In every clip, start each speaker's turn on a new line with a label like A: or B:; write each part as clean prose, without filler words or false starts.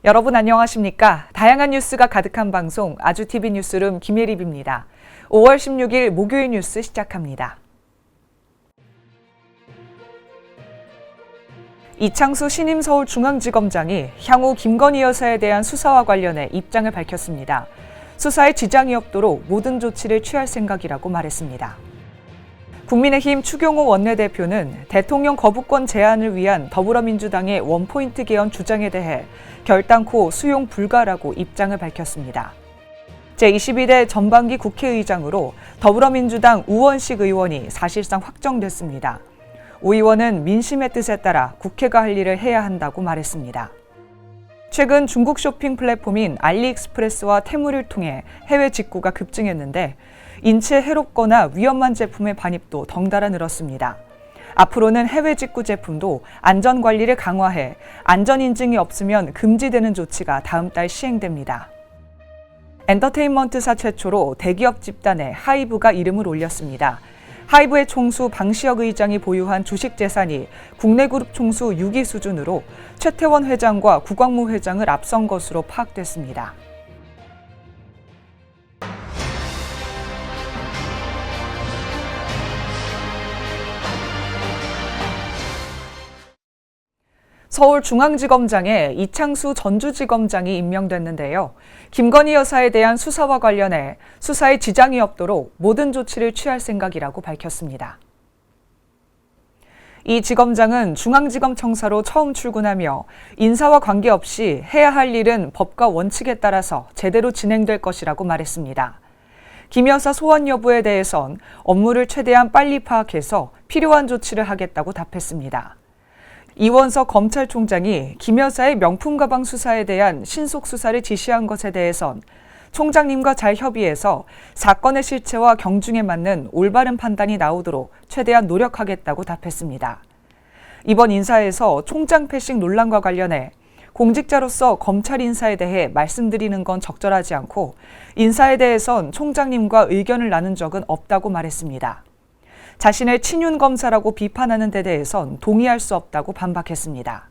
A: 여러분 안녕하십니까? 다양한 뉴스가 가득한 방송 아주TV 뉴스룸 김예립입니다. 5월 16일 목요일 뉴스 시작합니다. 이창수 신임 서울중앙지검장이 향후 김건희 여사에 대한 수사와 관련해 입장을 밝혔습니다. 수사에 지장이 없도록 모든 조치를 취할 생각이라고 말했습니다. 국민의힘 추경호 원내대표는 대통령 거부권 제한을 위한 더불어민주당의 원포인트 개헌 주장에 대해 결단코 수용 불가라고 입장을 밝혔습니다. 제22대 전반기 국회의장으로 더불어민주당 우원식 의원이 사실상 확정됐습니다. 우 의원은 민심의 뜻에 따라 국회가 할 일을 해야 한다고 말했습니다. 최근 중국 쇼핑 플랫폼인 알리익스프레스와 테무를 통해 해외 직구가 급증했는데 인체에 해롭거나 위험한 제품의 반입도 덩달아 늘었습니다. 앞으로는 해외 직구 제품도 안전관리를 강화해 안전인증이 없으면 금지되는 조치가 다음 달 시행됩니다. 엔터테인먼트사 최초로 대기업 집단에 하이브가 이름을 올렸습니다. 하이브의 총수 방시혁 의장이 보유한 주식 재산이 국내 그룹 총수 6위 수준으로 최태원 회장과 구광모 회장을 앞선 것으로 파악됐습니다. 서울중앙지검장에 이창수 전주지검장이 임명됐는데요. 김건희 여사에 대한 수사와 관련해 수사에 지장이 없도록 모든 조치를 취할 생각이라고 밝혔습니다. 이 지검장은 중앙지검 청사로 처음 출근하며 인사와 관계없이 해야 할 일은 법과 원칙에 따라서 제대로 진행될 것이라고 말했습니다. 김 여사 소환 여부에 대해선 업무를 최대한 빨리 파악해서 필요한 조치를 하겠다고 답했습니다. 이원석 검찰총장이 김 여사의 명품 가방 수사에 대한 신속 수사를 지시한 것에 대해선 총장님과 잘 협의해서 사건의 실체와 경중에 맞는 올바른 판단이 나오도록 최대한 노력하겠다고 답했습니다. 이번 인사에서 총장 패싱 논란과 관련해 공직자로서 검찰 인사에 대해 말씀드리는 건 적절하지 않고 인사에 대해선 총장님과 의견을 나눈 적은 없다고 말했습니다. 자신을 친윤 검사라고 비판하는 데 대해선 동의할 수 없다고 반박했습니다.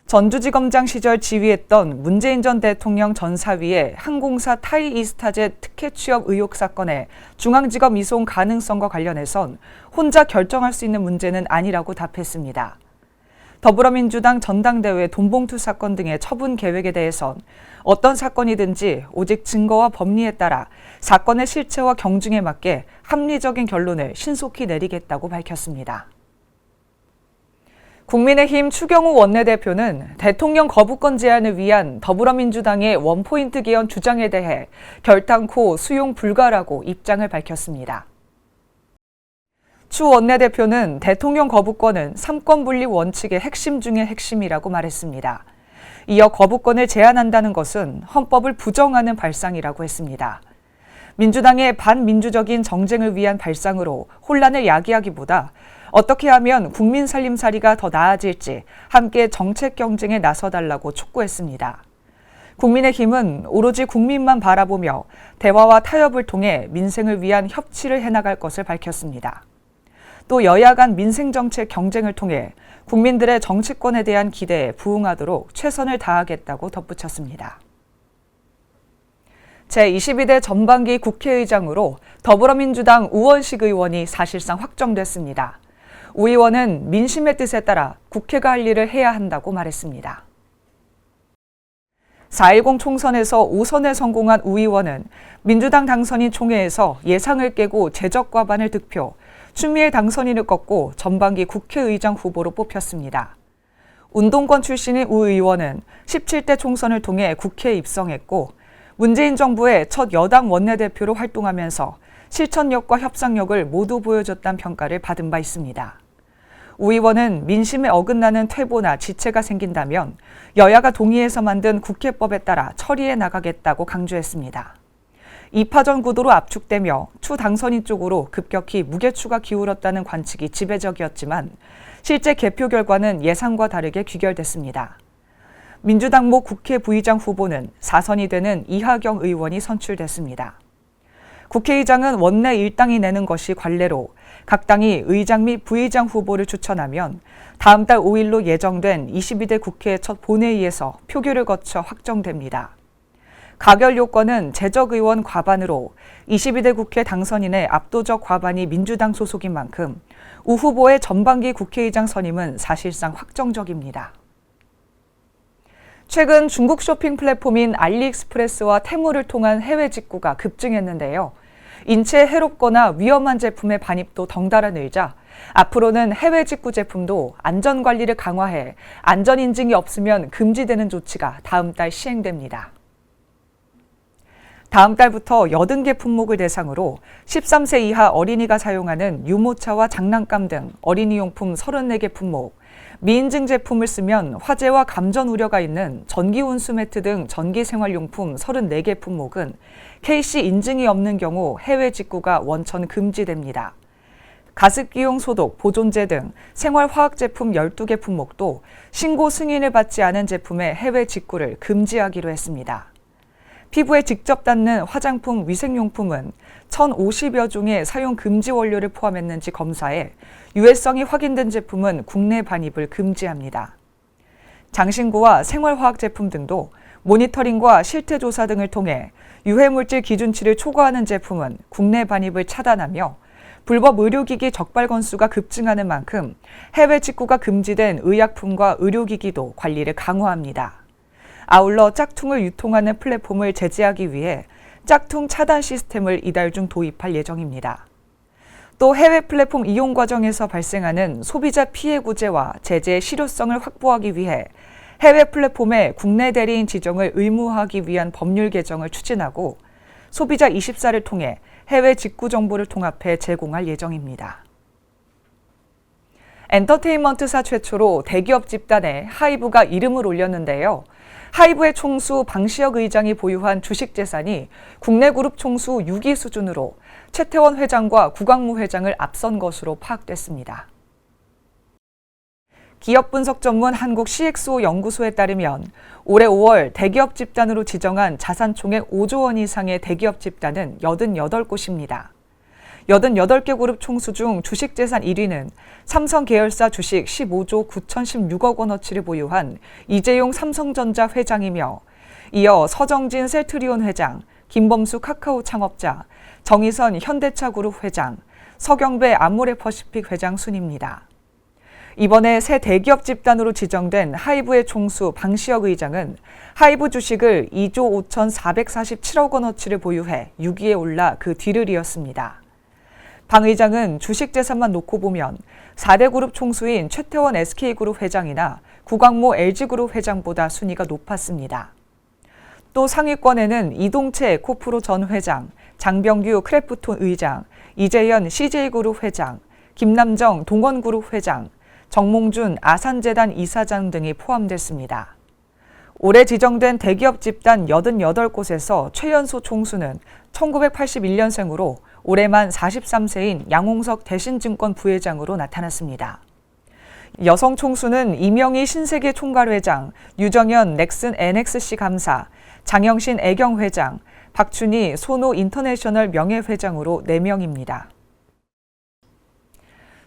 A: 전주지검장 시절 지휘했던 문재인 전 대통령 전 사위의 항공사 타이이스타젯 특혜 취업 의혹 사건에 중앙지검 이송 가능성과 관련해선 혼자 결정할 수 있는 문제는 아니라고 답했습니다. 더불어민주당 전당대회 돈봉투 사건 등의 처분 계획에 대해선 어떤 사건이든지 오직 증거와 법리에 따라 사건의 실체와 경중에 맞게 합리적인 결론을 신속히 내리겠다고 밝혔습니다. 국민의힘 추경호 원내대표는 대통령 거부권 제한을 위한 더불어민주당의 원포인트 개헌 주장에 대해 결단코 수용 불가라고 입장을 밝혔습니다. 추 원내대표는 대통령 거부권은 삼권 분립 원칙의 핵심 중의 핵심이라고 말했습니다. 이어 거부권을 제한한다는 것은 헌법을 부정하는 발상이라고 했습니다. 민주당의 반민주적인 정쟁을 위한 발상으로 혼란을 야기하기보다 어떻게 하면 국민 살림살이가 더 나아질지 함께 정책 경쟁에 나서달라고 촉구했습니다. 국민의힘은 오로지 국민만 바라보며 대화와 타협을 통해 민생을 위한 협치를 해나갈 것을 밝혔습니다. 또 여야 간 민생정책 경쟁을 통해 국민들의 정치권에 대한 기대에 부응하도록 최선을 다하겠다고 덧붙였습니다. 제22대 전반기 국회의장으로 더불어민주당 우원식 의원이 사실상 확정됐습니다. 우 의원은 민심의 뜻에 따라 국회가 할 일을 해야 한다고 말했습니다. 4.10 총선에서 5선에 성공한 우 의원은 민주당 당선인 총회에서 예상을 깨고 재적 과반을 득표, 추미애 당선인을 꺾고 전반기 국회의장 후보로 뽑혔습니다. 운동권 출신인 우 의원은 17대 총선을 통해 국회에 입성했고 문재인 정부의 첫 여당 원내대표로 활동하면서 실천력과 협상력을 모두 보여줬다는 평가를 받은 바 있습니다. 우 의원은 민심에 어긋나는 퇴보나 지체가 생긴다면 여야가 동의해서 만든 국회법에 따라 처리해 나가겠다고 강조했습니다. 2파전 구도로 압축되며 추 당선인 쪽으로 급격히 무게추가 기울었다는 관측이 지배적이었지만 실제 개표 결과는 예상과 다르게 귀결됐습니다. 민주당 모 국회 부의장 후보는 4선이 되는 이하경 의원이 선출됐습니다. 국회의장은 원내 일당이 내는 것이 관례로 각 당이 의장 및 부의장 후보를 추천하면 다음 달 5일로 예정된 22대 국회 첫 본회의에서 표결을 거쳐 확정됩니다. 가결 요건은 재적 의원 과반으로 22대 국회 당선인의 압도적 과반이 민주당 소속인 만큼 우 후보의 전반기 국회의장 선임은 사실상 확정적입니다. 최근 중국 쇼핑 플랫폼인 알리익스프레스와 테무를 통한 해외 직구가 급증했는데요. 인체에 해롭거나 위험한 제품의 반입도 덩달아 늘자 앞으로는 해외 직구 제품도 안전관리를 강화해 안전인증이 없으면 금지되는 조치가 다음 달 시행됩니다. 다음 달부터 80개 품목을 대상으로 13세 이하 어린이가 사용하는 유모차와 장난감 등 어린이용품 34개 품목, 미인증 제품을 쓰면 화재와 감전 우려가 있는 전기운수 매트 등 전기생활용품 34개 품목은 KC 인증이 없는 경우 해외 직구가 원천 금지됩니다. 가습기용 소독, 보존제 등 생활화학 제품 12개 품목도 신고 승인을 받지 않은 제품의 해외 직구를 금지하기로 했습니다. 피부에 직접 닿는 화장품, 위생용품은 1,050여 종의 사용 금지 원료를 포함했는지 검사해 유해성이 확인된 제품은 국내 반입을 금지합니다. 장신구와 생활화학 제품 등도 모니터링과 실태조사 등을 통해 유해물질 기준치를 초과하는 제품은 국내 반입을 차단하며 불법 의료기기 적발 건수가 급증하는 만큼 해외 직구가 금지된 의약품과 의료기기도 관리를 강화합니다. 아울러 짝퉁을 유통하는 플랫폼을 제재하기 위해 짝퉁 차단 시스템을 이달 중 도입할 예정입니다. 또 해외 플랫폼 이용 과정에서 발생하는 소비자 피해 구제와 제재의 실효성을 확보하기 위해 해외 플랫폼의 국내 대리인 지정을 의무화하기 위한 법률 개정을 추진하고 소비자 24를 통해 해외 직구 정보를 통합해 제공할 예정입니다. 엔터테인먼트사 최초로 대기업 집단에 하이브가 이름을 올렸는데요. 하이브의 총수 방시혁 의장이 보유한 주식 재산이 국내 그룹 총수 6위 수준으로 최태원 회장과 구광무 회장을 앞선 것으로 파악됐습니다. 기업 분석 전문 한국 CXO 연구소에 따르면 올해 5월 대기업 집단으로 지정한 자산 총액 5조 원 이상의 대기업 집단은 88곳입니다. 88개 그룹 총수 중 주식 재산 1위는 삼성 계열사 주식 15조 9,016억 원어치를 보유한 이재용 삼성전자 회장이며 이어 서정진 셀트리온 회장, 김범수 카카오 창업자, 정의선 현대차 그룹 회장, 서경배 아모레퍼시픽 회장 순입니다. 이번에 새 대기업 집단으로 지정된 하이브의 총수 방시혁 의장은 하이브 주식을 2조 5,447억 원어치를 보유해 6위에 올라 그 뒤를 이었습니다. 방 의장은 주식 재산만 놓고 보면 4대 그룹 총수인 최태원 SK그룹 회장이나 구광모 LG그룹 회장보다 순위가 높았습니다. 또 상위권에는 이동채 코프로 전 회장, 장병규 크래프톤 의장, 이재현 CJ그룹 회장, 김남정 동원그룹 회장, 정몽준 아산재단 이사장 등이 포함됐습니다. 올해 지정된 대기업 집단 88곳에서 최연소 총수는 1981년생으로 올해 만 43세인 양홍석 대신증권 부회장으로 나타났습니다. 여성 총수는 이명희 신세계 총괄회장, 유정현 넥슨 NXC 감사, 장영신 애경회장, 박춘희 소노 인터내셔널 명예회장으로 4명입니다.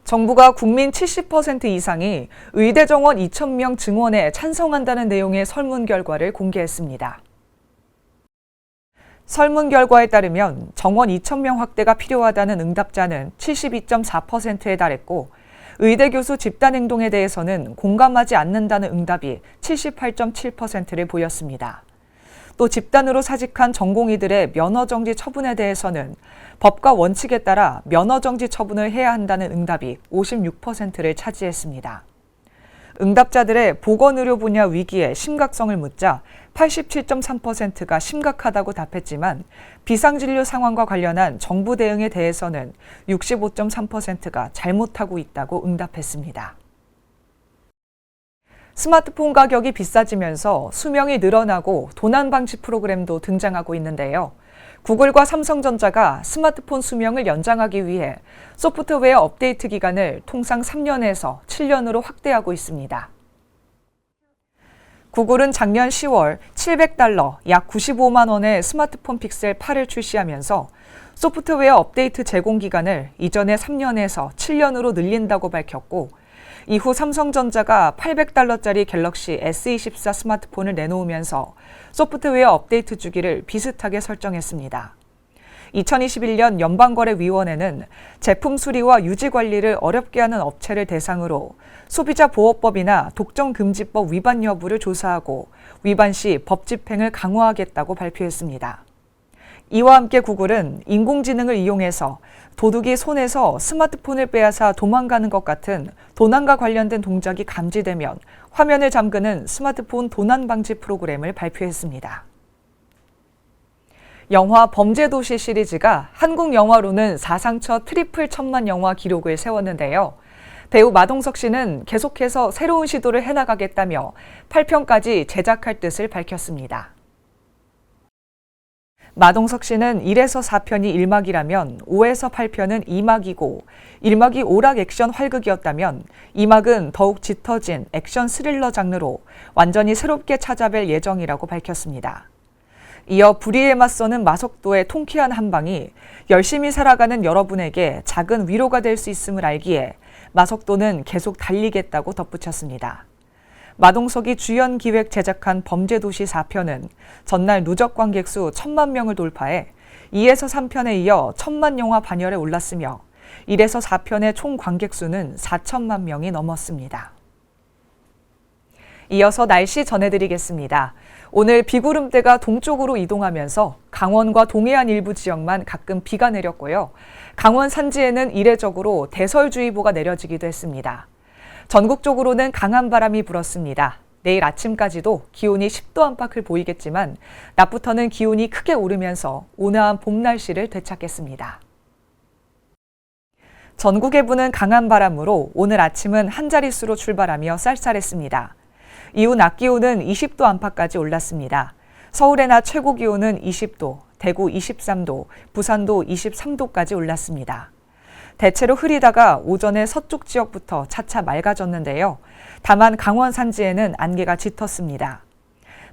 A: 정부가 국민 70% 이상이 의대 정원 2,000명 증원에 찬성한다는 내용의 설문 결과를 공개했습니다. 설문 결과에 따르면 정원 2,000명 확대가 필요하다는 응답자는 72.4%에 달했고 의대 교수 집단 행동에 대해서는 공감하지 않는다는 응답이 78.7%를 보였습니다. 또 집단으로 사직한 전공의들의 면허정지 처분에 대해서는 법과 원칙에 따라 면허정지 처분을 해야 한다는 응답이 56%를 차지했습니다. 응답자들의 보건의료 분야 위기의 심각성을 묻자 87.3%가 심각하다고 답했지만 비상진료 상황과 관련한 정부 대응에 대해서는 65.3%가 잘못하고 있다고 응답했습니다. 스마트폰 가격이 비싸지면서 수명이 늘어나고 도난 방지 프로그램도 등장하고 있는데요. 구글과 삼성전자가 스마트폰 수명을 연장하기 위해 소프트웨어 업데이트 기간을 통상 3년에서 7년으로 확대하고 있습니다. 구글은 작년 10월 $700, 약 95만 원의 스마트폰 픽셀 8을 출시하면서 소프트웨어 업데이트 제공 기간을 이전의 3년에서 7년으로 늘린다고 밝혔고, 이후 삼성전자가 $800짜리 갤럭시 S24 스마트폰을 내놓으면서 소프트웨어 업데이트 주기를 비슷하게 설정했습니다. 2021년 연방거래위원회는 제품 수리와 유지 관리를 어렵게 하는 업체를 대상으로 소비자보호법이나 독점금지법 위반 여부를 조사하고 위반 시 법 집행을 강화하겠다고 발표했습니다. 이와 함께 구글은 인공지능을 이용해서 도둑이 손에서 스마트폰을 빼앗아 도망가는 것 같은 도난과 관련된 동작이 감지되면 화면을 잠그는 스마트폰 도난 방지 프로그램을 발표했습니다. 영화 범죄도시 시리즈가 한국 영화로는 사상 첫 트리플 1000만 영화 기록을 세웠는데요. 배우 마동석 씨는 계속해서 새로운 시도를 해나가겠다며 8편까지 제작할 뜻을 밝혔습니다. 마동석 씨는 1에서 4편이 1막이라면 5에서 8편은 2막이고 1막이 오락 액션 활극이었다면 2막은 더욱 짙어진 액션 스릴러 장르로 완전히 새롭게 찾아뵐 예정이라고 밝혔습니다. 이어 불의에 맞서는 마석도의 통쾌한 한방이 열심히 살아가는 여러분에게 작은 위로가 될 수 있음을 알기에 마석도는 계속 달리겠다고 덧붙였습니다. 마동석이 주연 기획 제작한 범죄도시 4편은 전날 누적 관객 수 1000만 명을 돌파해 2에서 3편에 이어 1000만 영화 반열에 올랐으며 1에서 4편의 총 관객 수는 4천만 명이 넘었습니다. 이어서 날씨 전해드리겠습니다. 오늘 비구름대가 동쪽으로 이동하면서 강원과 동해안 일부 지역만 가끔 비가 내렸고요. 강원 산지에는 이례적으로 대설주의보가 내려지기도 했습니다. 전국적으로는 강한 바람이 불었습니다. 내일 아침까지도 기온이 10도 안팎을 보이겠지만 낮부터는 기온이 크게 오르면서 온화한 봄 날씨를 되찾겠습니다. 전국에 부는 강한 바람으로 오늘 아침은 한 자릿수로 출발하며 쌀쌀했습니다. 이후 낮 기온은 20도 안팎까지 올랐습니다. 서울의 낮 최고 기온은 20도, 대구 23도, 부산도 23도까지 올랐습니다. 대체로 흐리다가 오전에 서쪽 지역부터 차차 맑아졌는데요. 다만 강원 산지에는 안개가 짙었습니다.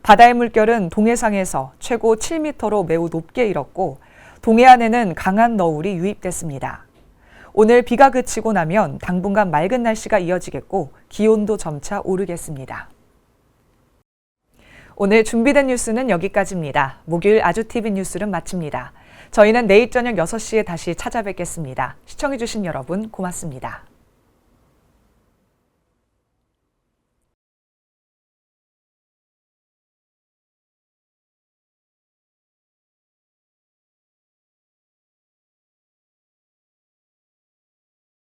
A: 바다의 물결은 동해상에서 최고 7m로 매우 높게 일었고 동해안에는 강한 너울이 유입됐습니다. 오늘 비가 그치고 나면 당분간 맑은 날씨가 이어지겠고 기온도 점차 오르겠습니다. 오늘 준비된 뉴스는 여기까지입니다. 목요일 아주TV 뉴스를 마칩니다. 저희는 내일 저녁 6시에 다시 찾아뵙겠습니다. 시청해주신 여러분 고맙습니다.